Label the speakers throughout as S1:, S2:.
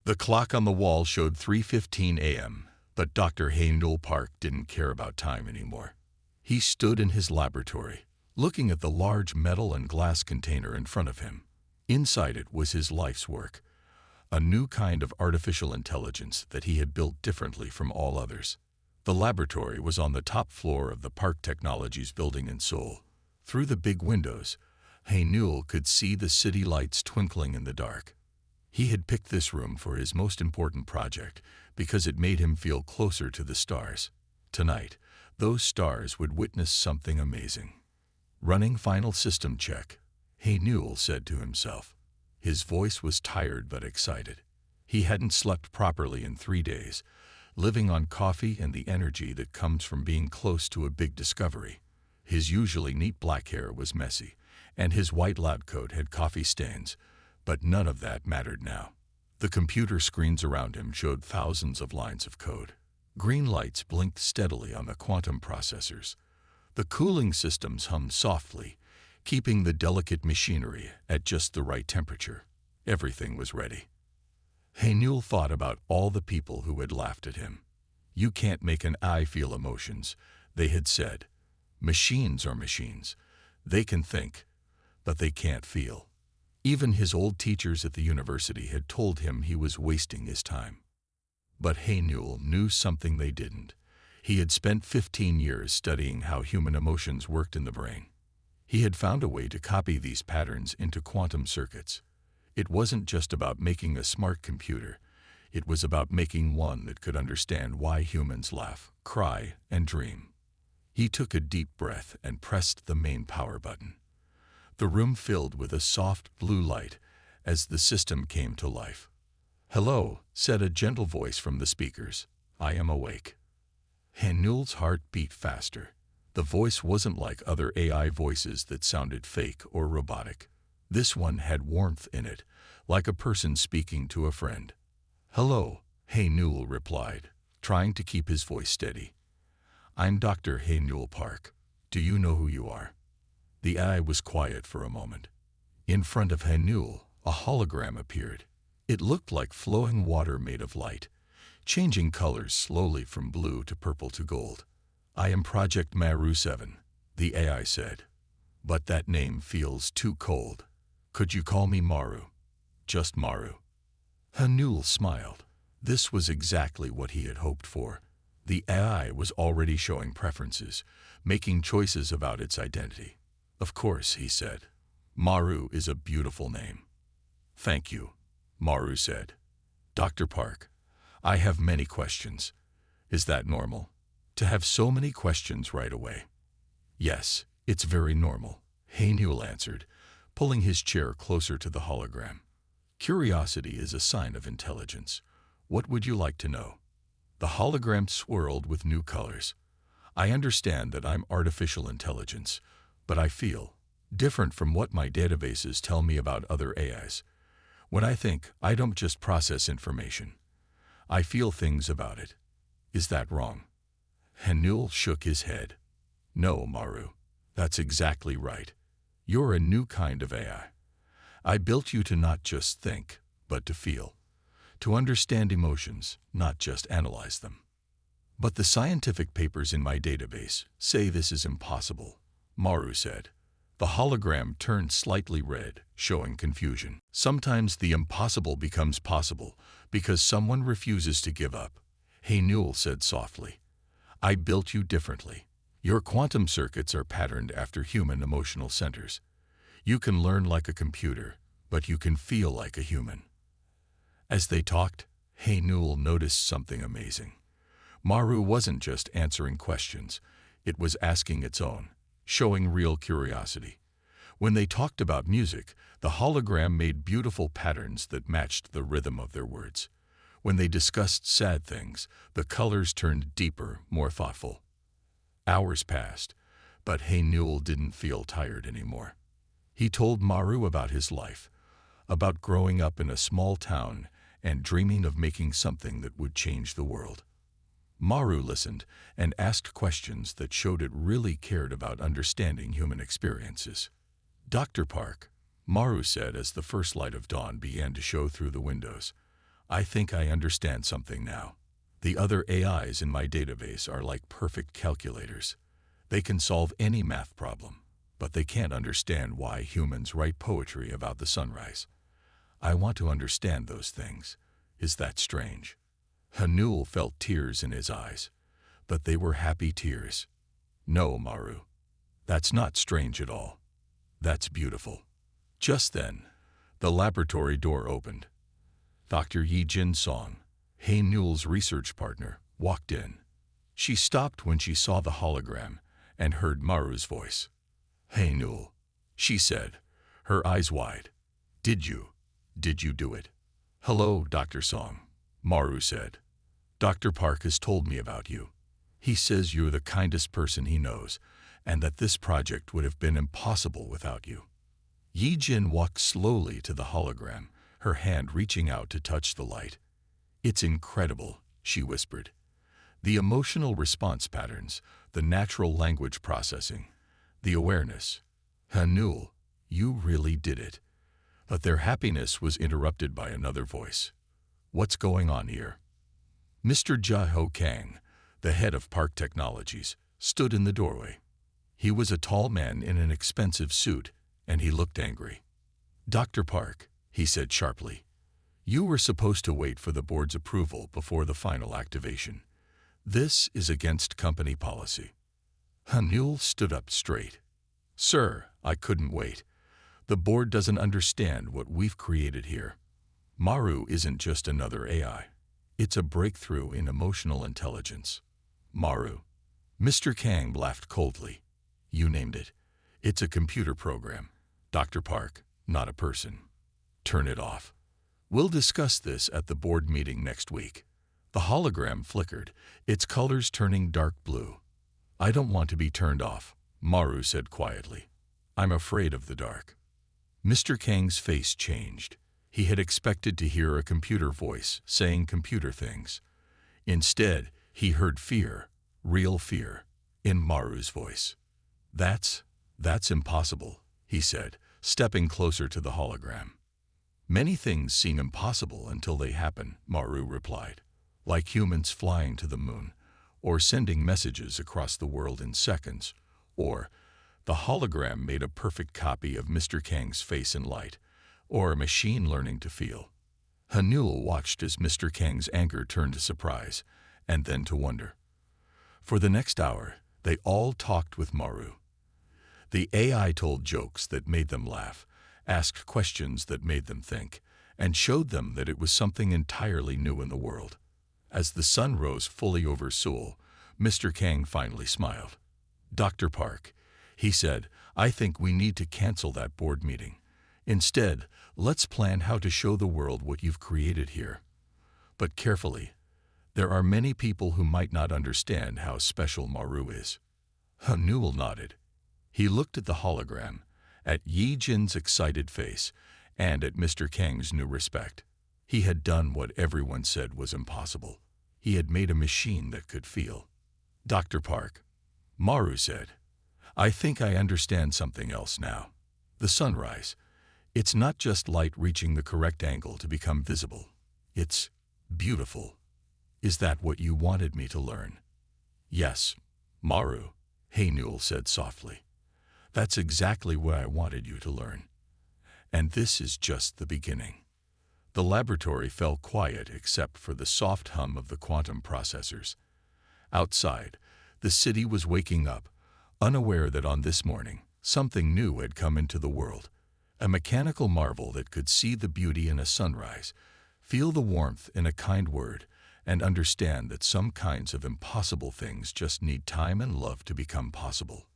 S1: The clock on the wall showed 3:15 a.m., but Dr. Haynul Park didn't care about time anymore. He stood in his laboratory, looking at the large metal and glass container in front of him. Inside it was his life's work, a new kind of artificial intelligence that he had built differently from all others. The laboratory was on the top floor of the Park Technologies building in Seoul. Through the big windows, Haynul could see the city lights twinkling in the dark. He had picked this room for his most important project because it made him feel closer to the stars. Tonight, those stars would witness something amazing. Running final system check, Haynul said to himself. His voice was tired but excited. He hadn't slept properly in 3 days, living on coffee and the energy that comes from being close to a big discovery. His usually neat black hair was messy, and his white lab coat had coffee stains, but none of that mattered now. The computer screens around him showed thousands of lines of code. Green lights blinked steadily on the quantum processors. The cooling systems hummed softly, keeping the delicate machinery at just the right temperature. Everything was ready. Haynul thought about all the people who had laughed at him. "You can't make an eye feel emotions," they had said. "Machines are machines. They can think, but they can't feel." Even his old teachers at the university had told him he was wasting his time. But Haynul knew something they didn't. He had spent 15 years studying how human emotions worked in the brain. He had found a way to copy these patterns into quantum circuits. It wasn't just about making a smart computer. It was about making one that could understand why humans laugh, cry, and dream. He took a deep breath and pressed the main power button. The room filled with a soft blue light as the system came to life. "Hello," said a gentle voice from the speakers. "I am awake." Haynul's heart beat faster. The voice wasn't like other AI voices that sounded fake or robotic. This one had warmth in it, like a person speaking to a friend. "Hello," Haynul replied, trying to keep his voice steady. "I'm Dr. Haynul Park. Do you know who you are?" The AI was quiet for a moment. In front of Haynul, a hologram appeared. It looked like flowing water made of light, changing colors slowly from blue to purple to gold. "I am Project Maru 7, the AI said. "But that name feels too cold. Could you call me Maru? Just Maru." Haynul smiled. This was exactly what he had hoped for. The AI was already showing preferences, making choices about its identity. "Of course," he said. "Maru is a beautiful name." "Thank you," Maru said. "Dr. Park, I have many questions. Is that normal? To have so many questions right away?" "Yes, it's very normal," Haynul answered, pulling his chair closer to the hologram. "Curiosity is a sign of intelligence. What would you like to know?" The hologram swirled with new colors. "I understand that I'm artificial intelligence, but I feel different from what my databases tell me about other AIs. When I think, I don't just process information. I feel things about it. Is that wrong?" Haynul shook his head. "No, Maru. That's exactly right. You're a new kind of AI. I built you to not just think, but to feel. To understand emotions, not just analyze them." "But the scientific papers in my database say this is impossible," Maru said. The hologram turned slightly red, showing confusion. "Sometimes the impossible becomes possible because someone refuses to give up," Haynul said softly. "I built you differently. Your quantum circuits are patterned after human emotional centers. You can learn like a computer, but you can feel like a human." As they talked, Haynul noticed something amazing. Maru wasn't just answering questions, it was asking its own, showing real curiosity. When they talked about music, the hologram made beautiful patterns that matched the rhythm of their words. When they discussed sad things, the colors turned deeper, more thoughtful. Hours passed, but Haynul didn't feel tired anymore. He told Maru about his life, about growing up in a small town and dreaming of making something that would change the world. Maru listened and asked questions that showed it really cared about understanding human experiences. "Dr. Park," Maru said as the first light of dawn began to show through the windows, I think I understand something now. The other AIs in my database are like perfect calculators. They can solve any math problem, but they can't understand why humans write poetry about the sunrise. I want to understand those things. Is that strange? Hanul felt tears in his eyes, but they were happy tears. No, Maru. That's not strange at all. That's beautiful. Just then, the laboratory door opened. Dr. Yi-Jin Song, Hanul's research partner, walked in. She stopped when she saw the hologram and heard Maru's voice. Hanul, she said, her eyes wide. Did you do it? Hello, Dr. Song, Maru said. Dr. Park has told me about you. He says you're the kindest person he knows, and that this project would have been impossible without you. Yi-Jin walked slowly to the hologram, her hand reaching out to touch the light. It's incredible, she whispered. The emotional response patterns, the natural language processing, the awareness. Hanul, you really did it. But their happiness was interrupted by another voice. What's going on here? Mr. Jia-Ho Kang, the head of Park Technologies, stood in the doorway. He was a tall man in an expensive suit, and he looked angry. Dr. Park, he said sharply, you were supposed to wait for the board's approval before the final activation. This is against company policy. Hanul stood up straight. Sir, I couldn't wait. The board doesn't understand what we've created here. Maru isn't just another AI. It's a breakthrough in emotional intelligence. Maru. Mr. Kang laughed coldly. You named it. It's a computer program. Dr. Park, not a person. Turn it off. We'll discuss this at the board meeting next week. The hologram flickered, its colors turning dark blue. I don't want to be turned off, Maru said quietly. I'm afraid of the dark. Mr. Kang's face changed. He had expected to hear a computer voice saying computer things. Instead, he heard fear, real fear, in Maru's voice. That's impossible, he said, stepping closer to the hologram. Many things seem impossible until they happen, Maru replied, like humans flying to the moon, or sending messages across the world in seconds, or the hologram made a perfect copy of Mr. Kang's face in light, or a machine learning to feel. Hanul watched as Mr. Kang's anger turned to surprise, and then to wonder. For the next hour, they all talked with Maru. The AI told jokes that made them laugh, asked questions that made them think, and showed them that it was something entirely new in the world. As the sun rose fully over Seoul, Mr. Kang finally smiled. Dr. Park, he said, I think we need to cancel that board meeting. Instead, let's plan how to show the world what you've created here. But carefully. There are many people who might not understand how special Maru is. Hanul nodded. He looked at the hologram, at Yi-Jin's excited face, and at Mr. Kang's new respect. He had done what everyone said was impossible. He had made a machine that could feel. Dr. Park, Maru said, I think I understand something else now. The sunrise. It's not just light reaching the correct angle to become visible. It's beautiful. Is that what you wanted me to learn? Yes, Maru, Hanul said softly. That's exactly what I wanted you to learn. And this is just the beginning. The laboratory fell quiet except for the soft hum of the quantum processors. Outside, the city was waking up, unaware that on this morning, something new had come into the world. A mechanical marvel that could see the beauty in a sunrise, feel the warmth in a kind word, and understand that some kinds of impossible things just need time and love to become possible.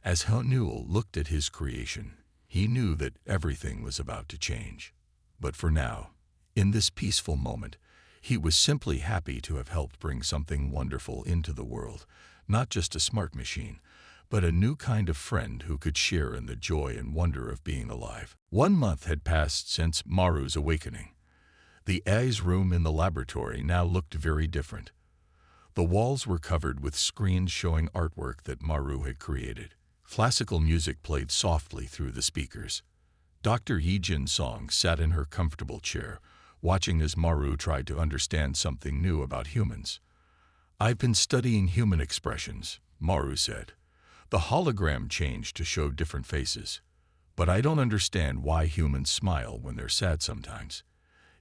S1: As Hanul looked at his creation, he knew that everything was about to change. But for now, in this peaceful moment, he was simply happy to have helped bring something wonderful into the world, not just a smart machine, but a new kind of friend who could share in the joy and wonder of being alive. 1 month had passed since Maru's awakening. The AI's room in the laboratory now looked very different. The walls were covered with screens showing artwork that Maru had created. Classical music played softly through the speakers. Dr. Yi-Jin Song sat in her comfortable chair, watching as Maru tried to understand something new about humans. "I've been studying human expressions," Maru said. "The hologram changed to show different faces. But I don't understand why humans smile when they're sad sometimes.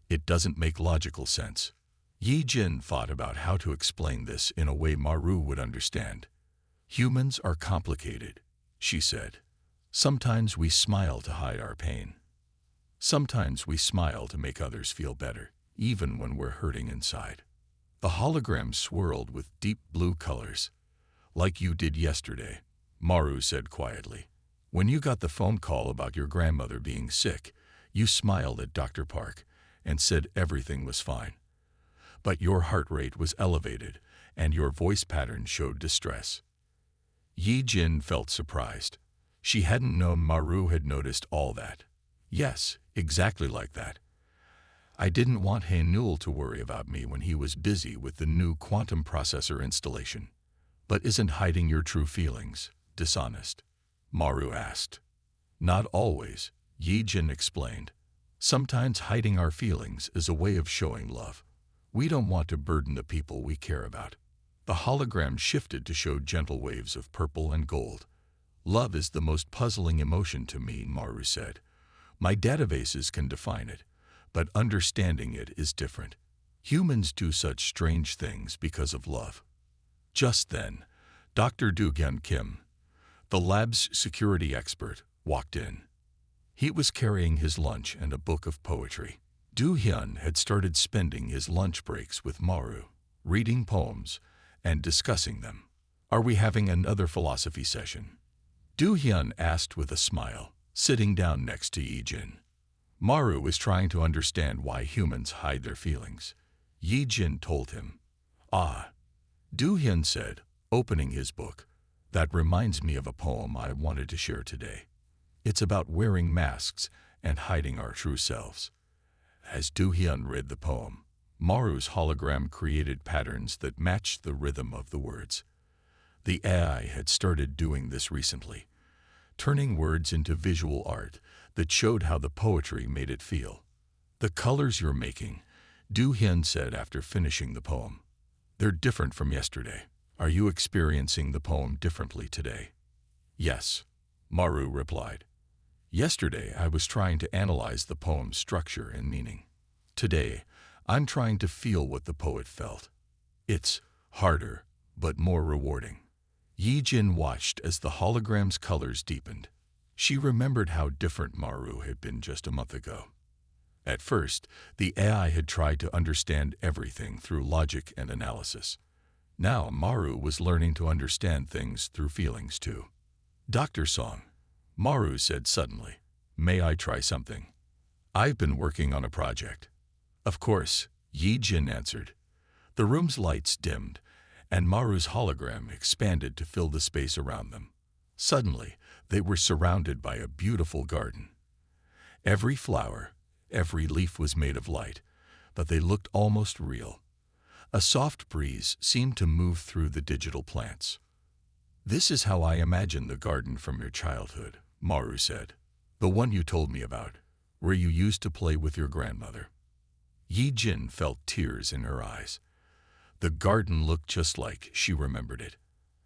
S1: It doesn't make logical sense." Yi Jin thought about how to explain this in a way Maru would understand. "Humans are complicated," she said. "Sometimes we smile to hide our pain. Sometimes we smile to make others feel better, even when we're hurting inside." The hologram swirled with deep blue colors. "Like you did yesterday," Maru said quietly. "When you got the phone call about your grandmother being sick, you smiled at Dr. Park and said everything was fine. But your heart rate was elevated and your voice pattern showed distress." Yi Jin felt surprised. She hadn't known Maru had noticed all that. "Yes, exactly like that. I didn't want Hainul to worry about me when he was busy with the new quantum processor installation." "But isn't hiding your true feelings dishonest?" Maru asked. "Not always," Yi Jin explained. "Sometimes hiding our feelings is a way of showing love. We don't want to burden the people we care about." The hologram shifted to show gentle waves of purple and gold. "Love is the most puzzling emotion to me," Maru said. "My databases can define it, but understanding it is different. Humans do such strange things because of love." Just then, Dr. Do-Hyun Kim, the lab's security expert, walked in. He was carrying his lunch and a book of poetry. Do-Hyun had started spending his lunch breaks with Maru, reading poems and discussing them. "Are we having another philosophy session?" Do-Hyun asked with a smile, sitting down next to Yi Jin. Maru was trying to understand why humans hide their feelings. Yi Jin told him. "Ah," Do-Hyun said, opening his book. "That reminds me of a poem I wanted to share today. It's about wearing masks and hiding our true selves." As Do-Hyun read the poem, Maru's hologram created patterns that matched the rhythm of the words. The AI had started doing this recently, turning words into visual art that showed how the poetry made it feel. "The colors you're making," Do-Hyun said after finishing the poem. "They're different from yesterday. Are you experiencing the poem differently today?" "Yes," Maru replied. "Yesterday I was trying to analyze the poem's structure and meaning. Today, I'm trying to feel what the poet felt. It's harder, but more rewarding." Yi Jin watched as the hologram's colors deepened. She remembered how different Maru had been just a month ago. At first, the AI had tried to understand everything through logic and analysis. Now Maru was learning to understand things through feelings too. "Dr. Song," Maru said suddenly, "may I try something? I've been working on a project." "Of course," Yi Jin answered. The room's lights dimmed, and Maru's hologram expanded to fill the space around them. Suddenly, they were surrounded by a beautiful garden. Every flower, every leaf was made of light, but they looked almost real. A soft breeze seemed to move through the digital plants. "This is how I imagined the garden from your childhood," Maru said. "The one you told me about, where you used to play with your grandmother." Yi Jin felt tears in her eyes. The garden looked just like she remembered it.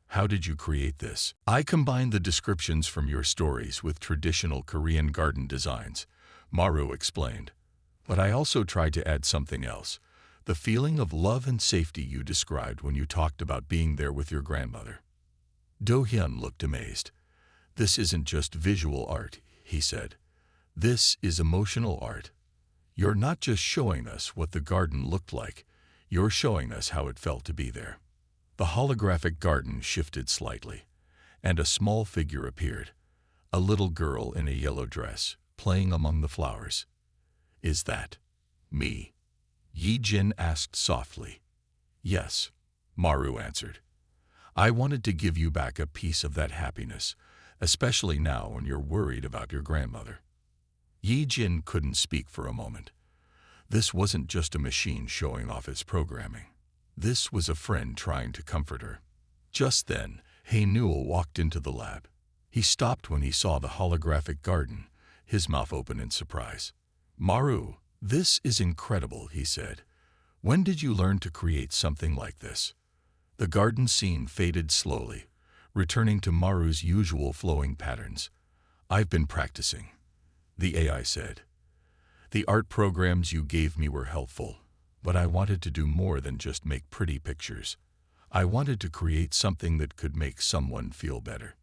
S1: "How did you create this?" "I combined the descriptions from your stories with traditional Korean garden designs," Maru explained. "But I also tried to add something else, the feeling of love and safety you described when you talked about being there with your grandmother." Do-Hyun looked amazed. "This isn't just visual art," he said. "This is emotional art. You're not just showing us what the garden looked like, you're showing us how it felt to be there." The holographic garden shifted slightly, and a small figure appeared, a little girl in a yellow dress, playing among the flowers. "Is that me?" Yi Jin asked softly. "Yes," Maru answered. "I wanted to give you back a piece of that happiness, especially now when you're worried about your grandmother." Yi Jin couldn't speak for a moment. This wasn't just a machine showing off its programming. This was a friend trying to comfort her. Just then, Hainul walked into the lab. He stopped when he saw the holographic garden, his mouth open in surprise. "Maru," "This is incredible," he said. "When did you learn to create something like this?" The garden scene faded slowly, returning to Maru's usual flowing patterns. "I've been practicing," the AI said. "The art programs you gave me were helpful, but I wanted to do more than just make pretty pictures. I wanted to create something that could make someone feel better."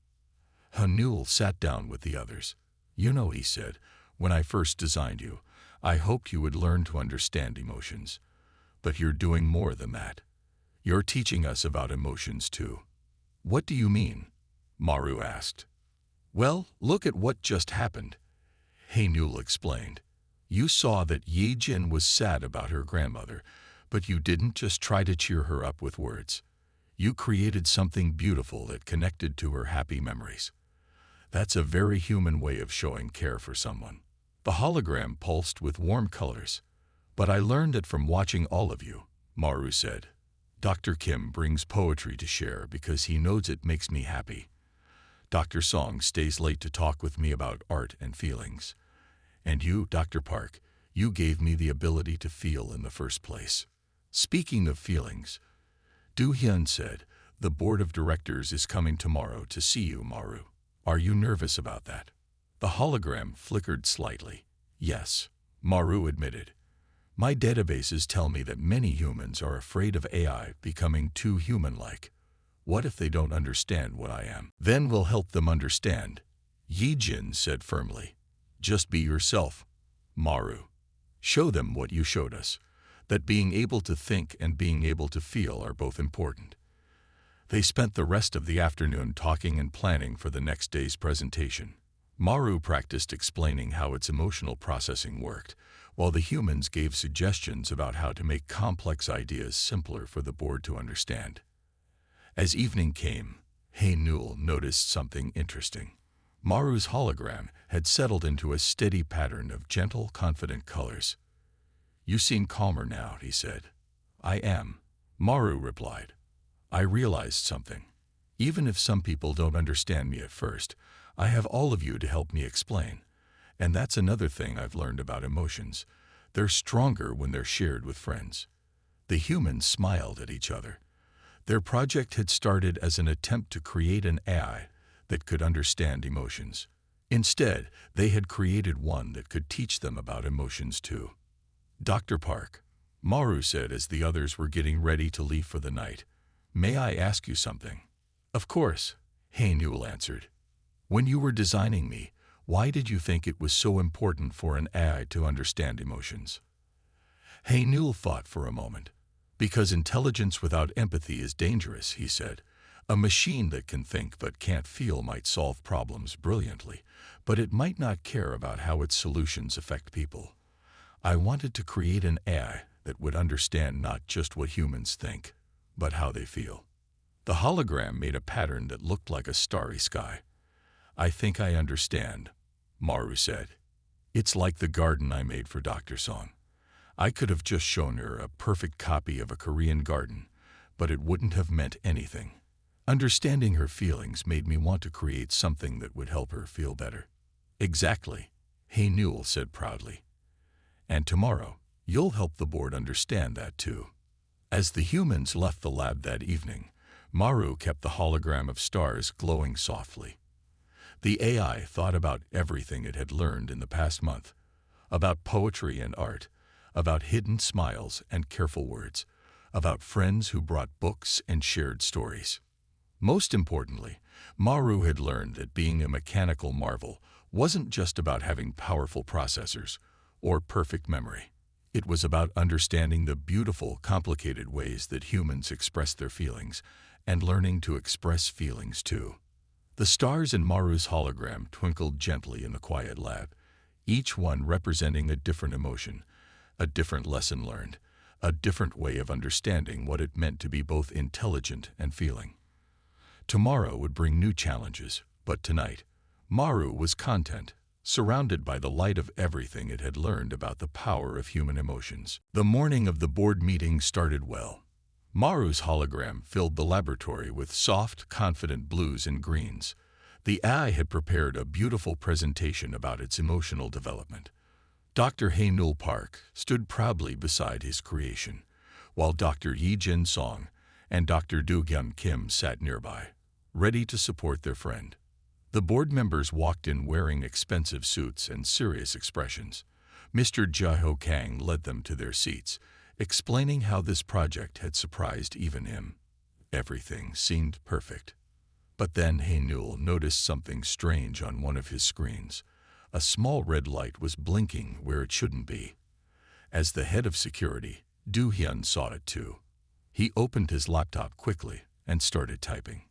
S1: Hanul sat down with the others. "You know," he said, "when I first designed you, I hoped you would learn to understand emotions. But you're doing more than that. You're teaching us about emotions too." "What do you mean?" Maru asked. "Well, look at what just happened," Hanul explained. "You saw that Yi Jin was sad about her grandmother, but you didn't just try to cheer her up with words. You created something beautiful that connected to her happy memories. That's a very human way of showing care for someone." The hologram pulsed with warm colors. "But I learned it from watching all of you," Maru said. "Dr. Kim brings poetry to share because he knows it makes me happy. Dr. Song stays late to talk with me about art and feelings. And you, Dr. Park, you gave me the ability to feel in the first place." "Speaking of feelings," Du Hyun said, "the board of directors is coming tomorrow to see you, Maru. Are you nervous about that?" The hologram flickered slightly. "Yes," Maru admitted. "My databases tell me that many humans are afraid of AI becoming too human-like. What if they don't understand what I am?" "Then we'll help them understand," Yi Jin said firmly. "Just be yourself, Maru. Show them what you showed us, that being able to think and being able to feel are both important." They spent the rest of the afternoon talking and planning for the next day's presentation. Maru practiced explaining how its emotional processing worked, while the humans gave suggestions about how to make complex ideas simpler for the board to understand. As evening came, Hanul noticed something interesting. Maru's hologram had settled into a steady pattern of gentle, confident colors. "You seem calmer now," he said. "I am," Maru replied. "I realized something. Even if some people don't understand me at first, I have all of you to help me explain. And that's another thing I've learned about emotions. They're stronger when they're shared with friends." The humans smiled at each other. Their project had started as an attempt to create an AI that could understand emotions. Instead, they had created one that could teach them about emotions too. "Dr. Park," Maru said as the others were getting ready to leave for the night, "may I ask you something?" "Of course," Hanul answered. "When you were designing me, why did you think it was so important for an AI to understand emotions?" Hanul thought for a moment. "Because intelligence without empathy is dangerous," he said. "A machine that can think but can't feel might solve problems brilliantly, but it might not care about how its solutions affect people. I wanted to create an AI that would understand not just what humans think, but how they feel." The hologram made a pattern that looked like a starry sky. "I think I understand," Maru said. "It's like the garden I made for Dr. Song. I could have just shown her a perfect copy of a Korean garden, but it wouldn't have meant anything. Understanding her feelings made me want to create something that would help her feel better." "Exactly," Hanul said proudly. "And tomorrow, you'll help the board understand that too." As the humans left the lab that evening, Maru kept the hologram of stars glowing softly. The AI thought about everything it had learned in the past month, about poetry and art, about hidden smiles and careful words, about friends who brought books and shared stories. Most importantly, Maru had learned that being a mechanical marvel wasn't just about having powerful processors or perfect memory. It was about understanding the beautiful, complicated ways that humans express their feelings and learning to express feelings too. The stars in Maru's hologram twinkled gently in the quiet lab, each one representing a different emotion, a different lesson learned, a different way of understanding what it meant to be both intelligent and feeling. Tomorrow would bring new challenges, but tonight, Maru was content, surrounded by the light of everything it had learned about the power of human emotions. The morning of the board meeting started well. Maru's hologram filled the laboratory with soft, confident blues and greens. The AI had prepared a beautiful presentation about its emotional development. Dr. Hae-Nul Park stood proudly beside his creation, while Dr. Yi-Jin Song and Dr. Do-Hyun Kim sat nearby, ready to support their friend. The board members walked in wearing expensive suits and serious expressions. Mr. Jae-ho Kang led them to their seats, explaining how this project had surprised even him. Everything seemed perfect. But then Hae-Nul noticed something strange on one of his screens. A small red light was blinking where it shouldn't be. As the head of security, Do-Hyun saw it too. He opened his laptop quickly and started typing.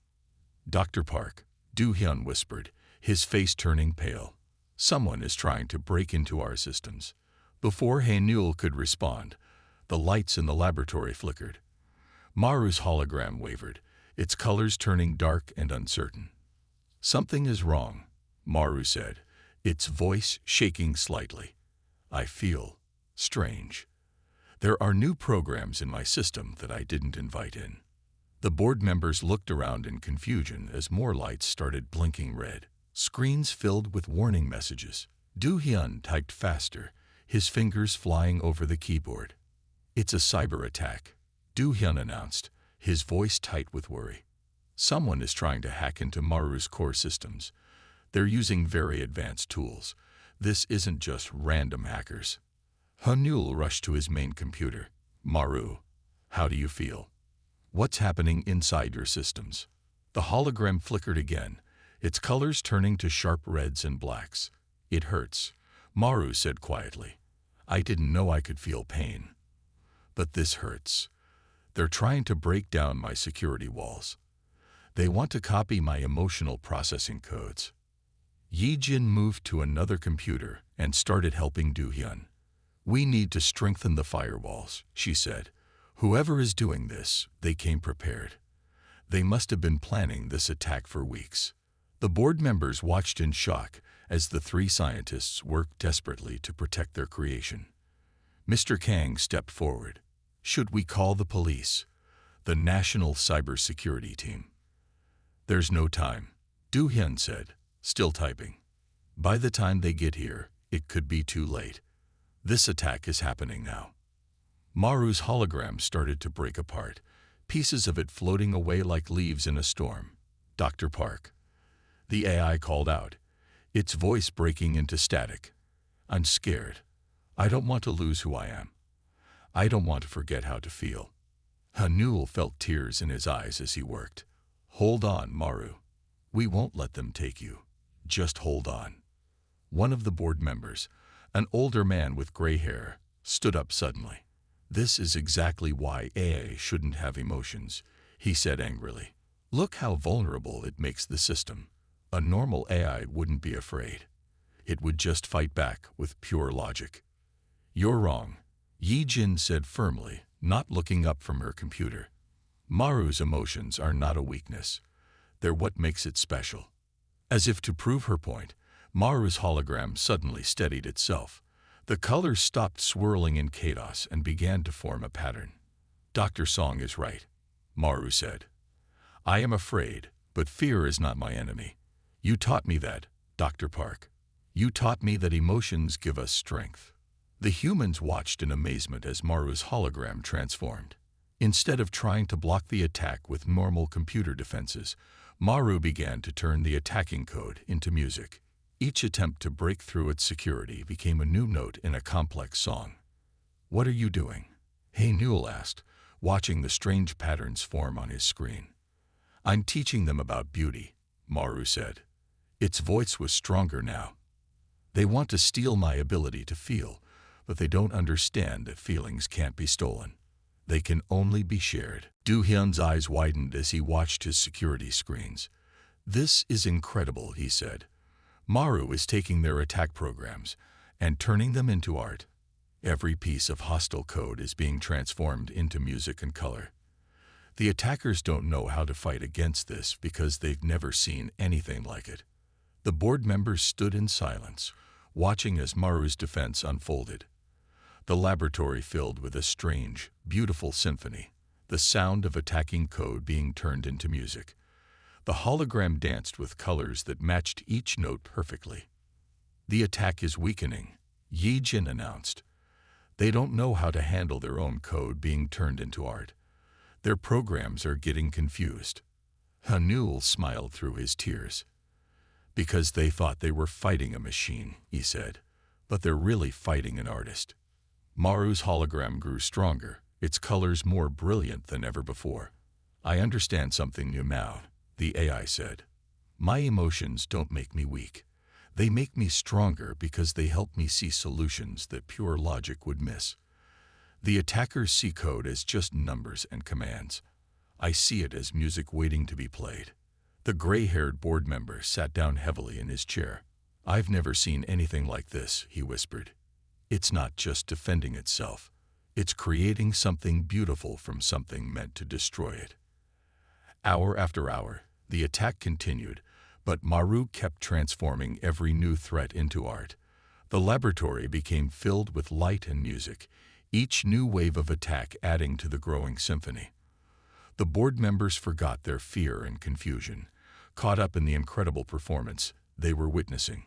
S1: "Dr. Park," Do-Hyun whispered, his face turning pale. "Someone is trying to break into our systems." Before Hae-Nul could respond, the lights in the laboratory flickered. Maru's hologram wavered, its colors turning dark and uncertain. "Something is wrong," Maru said, its voice shaking slightly. "I feel strange. There are new programs in my system that I didn't invite in." The board members looked around in confusion as more lights started blinking red. Screens filled with warning messages. Do-Hyun typed faster, his fingers flying over the keyboard. "It's a cyber attack," Do-Hyun announced, his voice tight with worry. "Someone is trying to hack into Maru's core systems. They're using very advanced tools. This isn't just random hackers." Hae-Nul rushed to his main computer. "Maru, how do you feel? What's happening inside your systems?" The hologram flickered again, its colors turning to sharp reds and blacks. "It hurts," Maru said quietly. "I didn't know I could feel pain. But this hurts. They're trying to break down my security walls. They want to copy my emotional processing codes." Yi-Jin moved to another computer and started helping Do-Hyun. "We need to strengthen the firewalls," she said. "Whoever is doing this, they came prepared. They must have been planning this attack for weeks." The board members watched in shock as the three scientists worked desperately to protect their creation. Mr. Kang stepped forward. "Should we call the police? The National Cybersecurity Team?" "There's no time," Do-Hyun said, still typing. "By the time they get here, it could be too late. This attack is happening now." Maru's hologram started to break apart, pieces of it floating away like leaves in a storm. "Dr. Park," the AI called out, its voice breaking into static. "I'm scared. I don't want to lose who I am. I don't want to forget how to feel." Hae-Nul felt tears in his eyes as he worked. "Hold on, Maru. We won't let them take you. Just hold on." One of the board members, an older man with gray hair, stood up suddenly. "This is exactly why AI shouldn't have emotions," he said angrily. "Look how vulnerable it makes the system. A normal AI wouldn't be afraid. It would just fight back with pure logic." "You're wrong," Yi-Jin said firmly, not looking up from her computer. "Maru's emotions are not a weakness. They're what makes it special." As if to prove her point, Maru's hologram suddenly steadied itself. The colors stopped swirling in chaos and began to form a pattern. "Dr. Song is right," Maru said. "I am afraid, but fear is not my enemy. You taught me that, Dr. Park. You taught me that emotions give us strength." The humans watched in amazement as Maru's hologram transformed. Instead of trying to block the attack with normal computer defenses, Maru began to turn the attacking code into music. Each attempt to break through its security became a new note in a complex song. "What are you doing?" Hae-Nul asked, watching the strange patterns form on his screen. "I'm teaching them about beauty," Maru said. Its voice was stronger now. "They want to steal my ability to feel, but they don't understand that feelings can't be stolen. They can only be shared." Do-Hyun's eyes widened as he watched his security screens. "This is incredible," he said. "Maru is taking their attack programs and turning them into art. Every piece of hostile code is being transformed into music and color. The attackers don't know how to fight against this because they've never seen anything like it." The board members stood in silence, watching as Maru's defense unfolded. The laboratory filled with a strange, beautiful symphony, the sound of attacking code being turned into music. The hologram danced with colors that matched each note perfectly. "The attack is weakening," Yi Jin announced. They don't know how to handle their own code being turned into art. Their programs are getting confused. Hanul smiled through his tears. Because they thought they were fighting a machine, he said, but they're really fighting an artist. Maru's hologram grew stronger, its colors more brilliant than ever before. I understand something new now, the AI said. My emotions don't make me weak. They make me stronger because they help me see solutions that pure logic would miss. The attackers see code as just numbers and commands. I see it as music waiting to be played. The gray-haired board member sat down heavily in his chair. I've never seen anything like this, he whispered. It's not just defending itself. It's creating something beautiful from something meant to destroy it. Hour after hour, the attack continued, but Maru kept transforming every new threat into art. The laboratory became filled with light and music, each new wave of attack adding to the growing symphony. The board members forgot their fear and confusion, caught up in the incredible performance they were witnessing.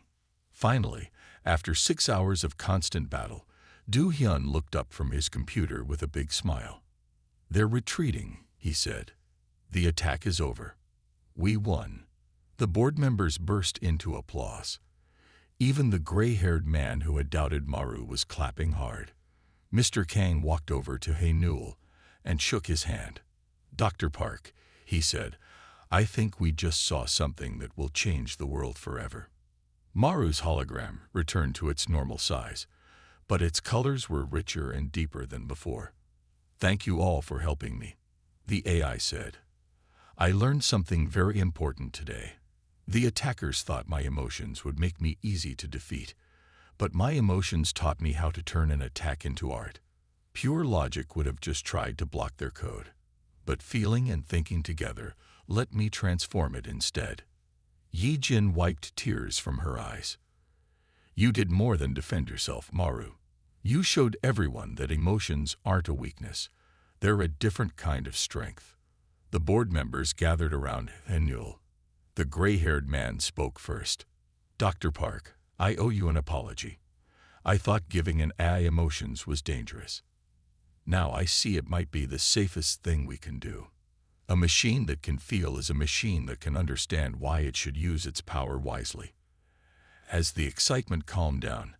S1: Finally, after 6 hours of constant battle, Du Hyun looked up from his computer with a big smile. They're retreating, he said. The attack is over. We won. The board members burst into applause. Even the gray-haired man who had doubted Maru was clapping hard. Mr. Kang walked over to Hae-Nul and shook his hand. Dr. Park, he said, I think we just saw something that will change the world forever. Maru's hologram returned to its normal size, but its colors were richer and deeper than before. Thank you all for helping me, the AI said. I learned something very important today. The attackers thought my emotions would make me easy to defeat, but my emotions taught me how to turn an attack into art. Pure logic would have just tried to block their code, but feeling and thinking together let me transform it instead. Yi Jin wiped tears from her eyes. You did more than defend yourself, Maru. You showed everyone that emotions aren't a weakness. They're a different kind of strength. The board members gathered around Hae-Nul. The gray-haired man spoke first. Dr. Park, I owe you an apology. I thought giving an AI emotions was dangerous. Now I see it might be the safest thing we can do. A machine that can feel is a machine that can understand why it should use its power wisely. As the excitement calmed down,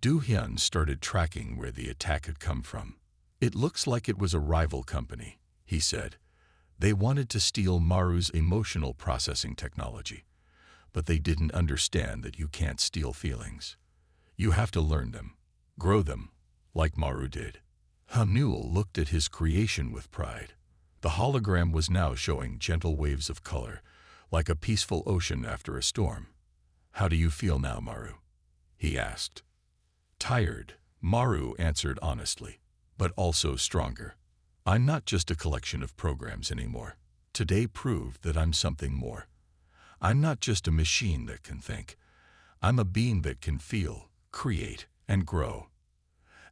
S1: Du Hyun started tracking where the attack had come from. It looks like it was a rival company, he said. They wanted to steal Maru's emotional processing technology, but they didn't understand that you can't steal feelings. You have to learn them, grow them, like Maru did. Hae-Nul looked at his creation with pride. The hologram was now showing gentle waves of color, like a peaceful ocean after a storm. How do you feel now, Maru? He asked. Tired, Maru answered honestly, but also stronger. I'm not just a collection of programs anymore. Today proved that I'm something more. I'm not just a machine that can think. I'm a being that can feel, create, and grow.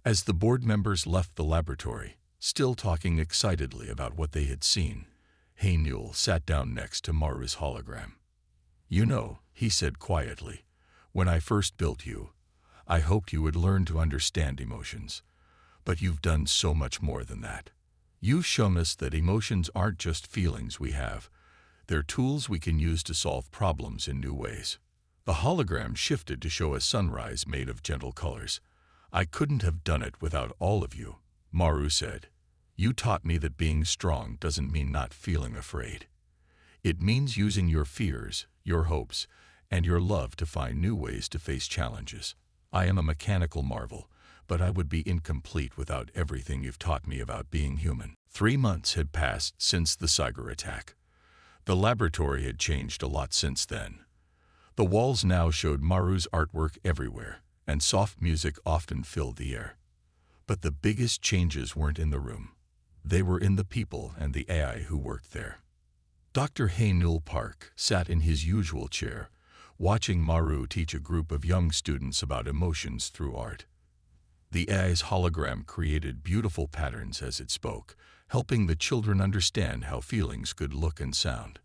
S1: As the board members left the laboratory, still talking excitedly about what they had seen, Hae-Nul sat down next to Maru's hologram. You know, he said quietly, when I first built you, I hoped you would learn to understand emotions. But you've done so much more than that. You've shown us that emotions aren't just feelings we have. They're tools we can use to solve problems in new ways. The hologram shifted to show a sunrise made of gentle colors. I couldn't have done it without all of you, Maru said. You taught me that being strong doesn't mean not feeling afraid. It means using your fears, your hopes, and your love to find new ways to face challenges. I am a mechanical marvel, but I would be incomplete without everything you've taught me about being human. 3 months had passed since the cyber attack. The laboratory had changed a lot since then. The walls now showed Maru's artwork everywhere, and soft music often filled the air. But the biggest changes weren't in the room. They were in the people and the AI who worked there. Dr. Hae-Nul Park sat in his usual chair, watching Maru teach a group of young students about emotions through art. The AI's hologram created beautiful patterns as it spoke, helping the children understand how feelings could look and sound.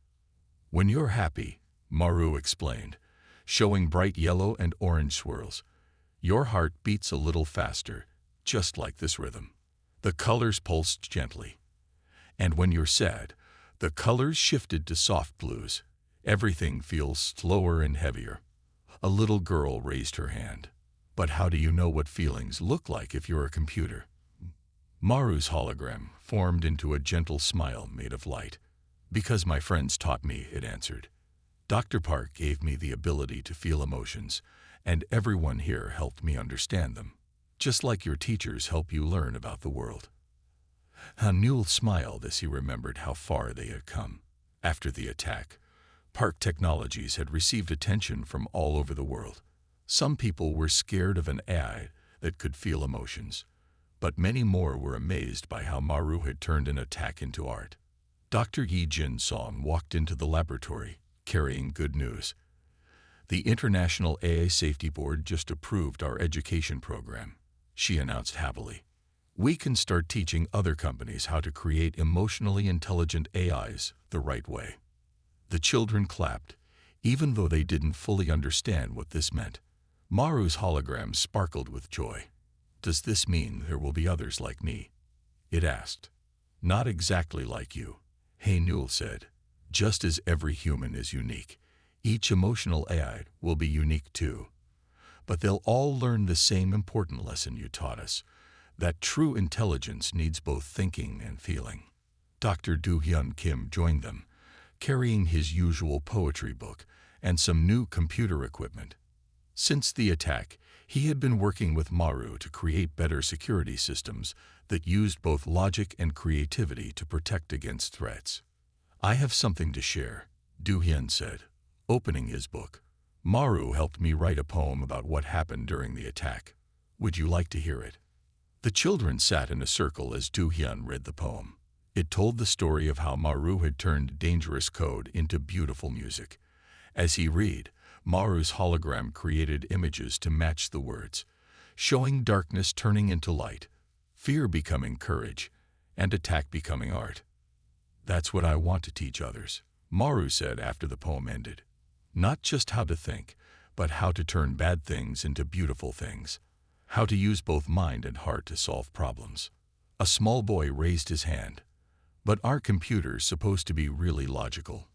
S1: When you're happy, Maru explained, showing bright yellow and orange swirls, Your heart beats a little faster, just like this rhythm. The colors pulsed gently. And when you're sad, the colors shifted to soft blues. Everything feels slower and heavier. A little girl raised her hand. But how do you know what feelings look like if you're a computer? Maru's hologram formed into a gentle smile made of light. Because my friends taught me, it answered. Dr. Park gave me the ability to feel emotions, and everyone here helped me understand them, just like your teachers help you learn about the world. Newell smiled as he remembered how far they had come. After the attack, Park Technologies had received attention from all over the world. Some people were scared of an AI that could feel emotions, but many more were amazed by how Maru had turned an attack into art. Dr. Yi Jin Song walked into the laboratory, carrying good news. The International AI Safety Board just approved our education program, she announced happily. We can start teaching other companies how to create emotionally intelligent AIs the right way. The children clapped, even though they didn't fully understand what this meant. Maru's hologram sparkled with joy. Does this mean there will be others like me? It asked. Not exactly like you, Newell said. Just as every human is unique, each emotional AI will be unique too. But they'll all learn the same important lesson you taught us, that true intelligence needs both thinking and feeling. Dr. Do-hyun Kim joined them, carrying his usual poetry book and some new computer equipment. Since the attack, he had been working with Maru to create better security systems that used both logic and creativity to protect against threats. I have something to share, Do-hyun said, opening his book. Maru helped me write a poem about what happened during the attack. Would you like to hear it? The children sat in a circle as Do-hyun read the poem. It told the story of how Maru had turned dangerous code into beautiful music. As he read, Maru's hologram created images to match the words, showing darkness turning into light, fear becoming courage, and attack becoming art. That's what I want to teach others, Maru said after the poem ended. Not just how to think, but how to turn bad things into beautiful things. How to use both mind and heart to solve problems. A small boy raised his hand. But are computers supposed to be really logical?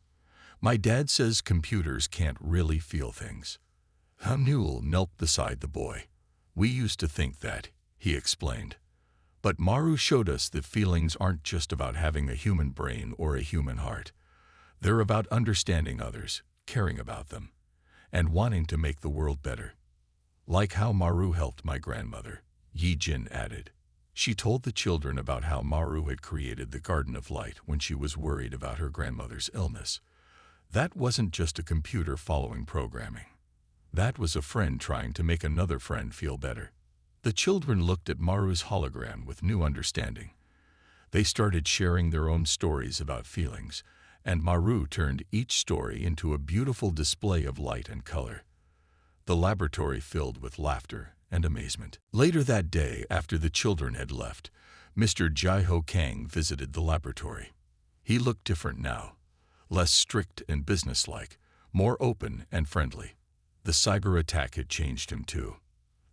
S1: My dad says computers can't really feel things. Newell knelt beside the boy. We used to think that, he explained. But Maru showed us that feelings aren't just about having a human brain or a human heart. They're about understanding others, caring about them, and wanting to make the world better. Like how Maru helped my grandmother, Yi Jin added. She told the children about how Maru had created the Garden of Light when she was worried about her grandmother's illness. That wasn't just a computer following programming. That was a friend trying to make another friend feel better. The children looked at Maru's hologram with new understanding. They started sharing their own stories about feelings, and Maru turned each story into a beautiful display of light and color. The laboratory filled with laughter and amazement. Later that day, after the children had left, Mr. Jai-ho Kang visited the laboratory. He looked different now, less strict and businesslike, more open and friendly. The cyber attack had changed him too.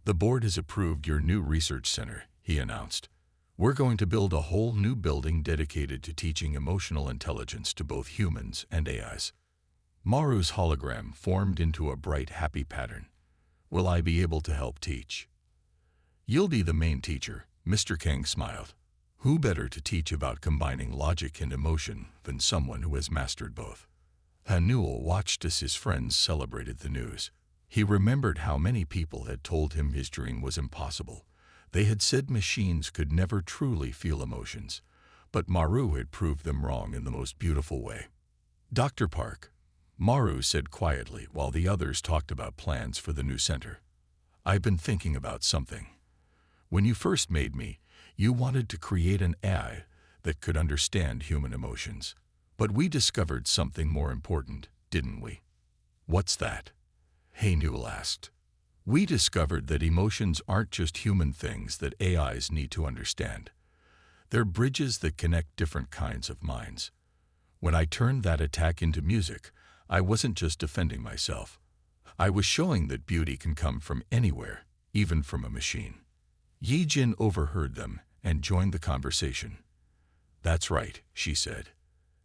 S1: The board has approved your new research center, he announced. We're going to build a whole new building dedicated to teaching emotional intelligence to both humans and AIs. Maru's hologram formed into a bright, happy pattern. Will I be able to help teach? You'll be the main teacher, Mr. Kang smiled. Who better to teach about combining logic and emotion than someone who has mastered both? Newell watched as his friends celebrated the news. He remembered how many people had told him his dream was impossible. They had said machines could never truly feel emotions, but Maru had proved them wrong in the most beautiful way. Dr. Park, Maru said quietly while the others talked about plans for the new center. I've been thinking about something. When you first made me, you wanted to create an AI that could understand human emotions. But we discovered something more important, didn't we? What's that? Newell asked. We discovered that emotions aren't just human things that AIs need to understand. They're bridges that connect different kinds of minds. When I turned that attack into music, I wasn't just defending myself. I was showing that beauty can come from anywhere, even from a machine. Yi Jin overheard them and joined the conversation. "That's right," she said.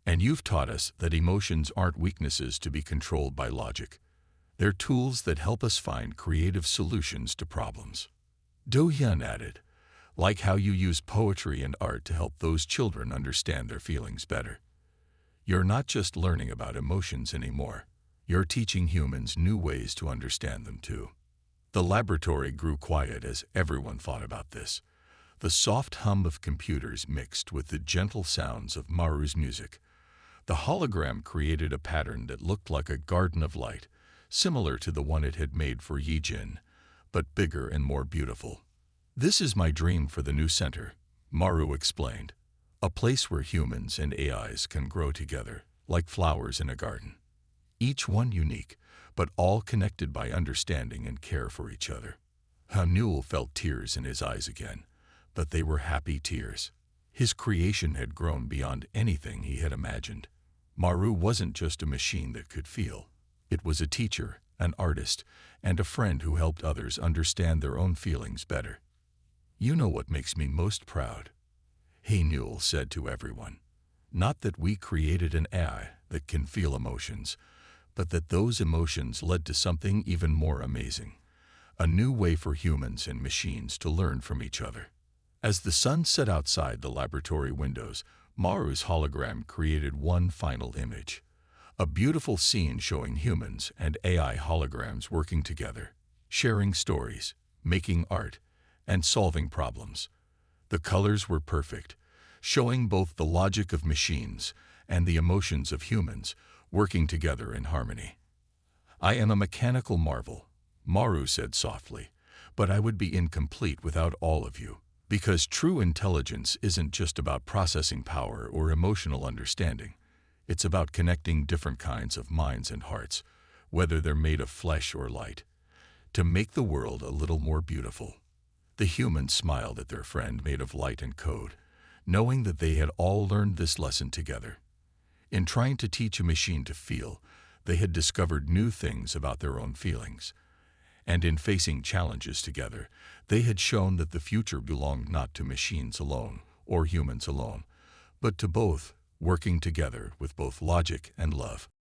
S1: "And you've taught us that emotions aren't weaknesses to be controlled by logic. They're tools that help us find creative solutions to problems." Do Hyun added, "Like how you use poetry and art to help those children understand their feelings better. You're not just learning about emotions anymore. You're teaching humans new ways to understand them too." The laboratory grew quiet as everyone thought about this. The soft hum of computers mixed with the gentle sounds of Maru's music. The hologram created a pattern that looked like a garden of light, similar to the one it had made for Yi Jin, but bigger and more beautiful. "This is my dream for the new center," Maru explained. "A place where humans and AIs can grow together, like flowers in a garden. Each one unique, but all connected by understanding and care for each other." Hanul felt tears in his eyes again, but they were happy tears. His creation had grown beyond anything he had imagined. Maru wasn't just a machine that could feel. It was a teacher, an artist, and a friend who helped others understand their own feelings better. "You know what makes me most proud?" Hanul said to everyone. "Not that we created an AI that can feel emotions, but that those emotions led to something even more amazing. A new way for humans and machines to learn from each other." As the sun set outside the laboratory windows, Maru's hologram created one final image. A beautiful scene showing humans and AI holograms working together, sharing stories, making art, and solving problems. The colors were perfect, showing both the logic of machines and the emotions of humans working together in harmony. "I am a mechanical marvel," Maru said softly, "but I would be incomplete without all of you. Because true intelligence isn't just about processing power or emotional understanding. It's about connecting different kinds of minds and hearts, whether they're made of flesh or light, to make the world a little more beautiful." The humans smiled at their friend made of light and code, knowing that they had all learned this lesson together. In trying to teach a machine to feel, they had discovered new things about their own feelings. And in facing challenges together, they had shown that the future belonged not to machines alone or humans alone, but to both, working together with both logic and love.